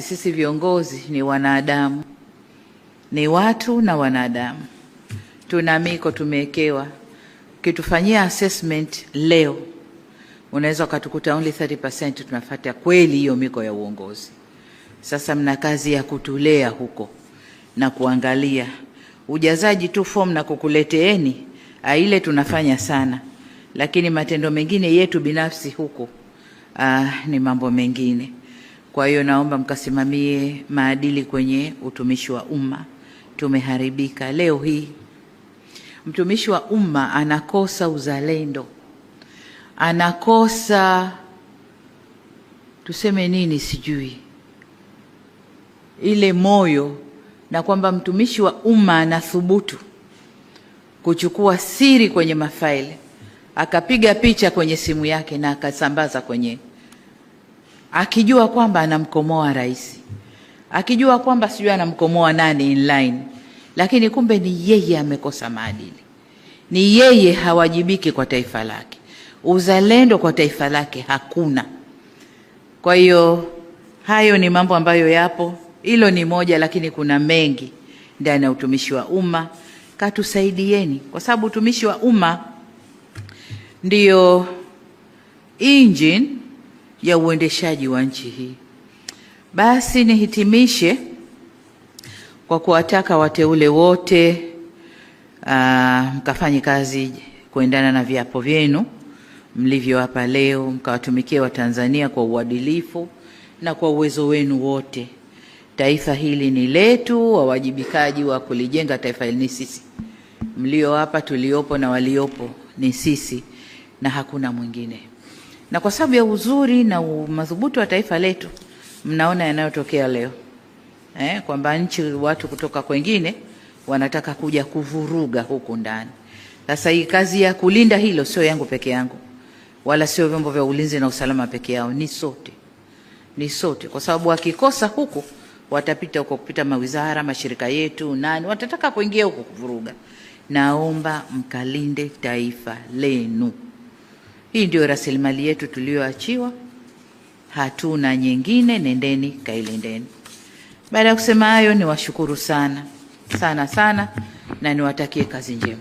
sisi viongozi ni wanadamu, ni watu na wanadamu. Tuna miko tumewekewa. Ukitufanyia assessment leo, unaweza ukatukuta only 30% tunafuata kweli hiyo miko ya uongozi. Sasa mna kazi ya kutulea huko na kuangalia ujazaji tu form na kukuleteeni ile tunafanya sana, lakini matendo mengine yetu binafsi huko ni mambo mengine. Kwa hiyo naomba mkasimamie maadili kwenye utumishi wa umma. Tumeharibika leo hii. Mtumishi wa umma anakosa uzalendo, anakosa tuseme nini sijui, ile moyo, na kwamba mtumishi wa umma anathubutu kuchukua siri kwenye mafaili, akapiga picha kwenye simu yake na akasambaza kwenye, akijua kwamba anamkomoa rais, akijua kwamba sijui anamkomoa nani inline, lakini kumbe ni yeye amekosa maadili, ni yeye hawajibiki kwa taifa lake, uzalendo kwa taifa lake hakuna. Kwa hiyo hayo ni mambo ambayo yapo. Hilo ni moja, lakini kuna mengi ndani ya utumishi wa umma. Katusaidieni, kwa sababu utumishi wa umma ndio engine ya uendeshaji wa nchi hii. Basi nihitimishe kwa kuwataka wateule wote mkafanye kazi kuendana na viapo vyenu mlivyo hapa leo, mkawatumikie Watanzania kwa uadilifu na kwa uwezo wenu wote. Taifa hili ni letu, wawajibikaji wa kulijenga taifa hili ni sisi. Mlio hapa, tuliopo na waliopo ni sisi na hakuna mwingine. Na kwa sababu ya uzuri na madhubuti wa taifa letu, mnaona yanayotokea leo. Kwamba nchi, watu kutoka kwingine wanataka kuja kuvuruga huku ndani. Sasa hii kazi ya kulinda hilo sio yangu peke yangu, wala sio vyombo vya ulinzi na usalama peke yao, ni sote. Ni sote, kwa sababu wakikosa huku watapita huko, kupita mawizara, mashirika yetu, nani watataka kuingia huko kuvuruga. Naomba mkalinde taifa lenu. Hii ndio rasilimali yetu tulioachiwa, hatuna nyingine. Nendeni kailindeni. Baada ya kusema hayo, niwashukuru sana sana sana na niwatakie kazi njema.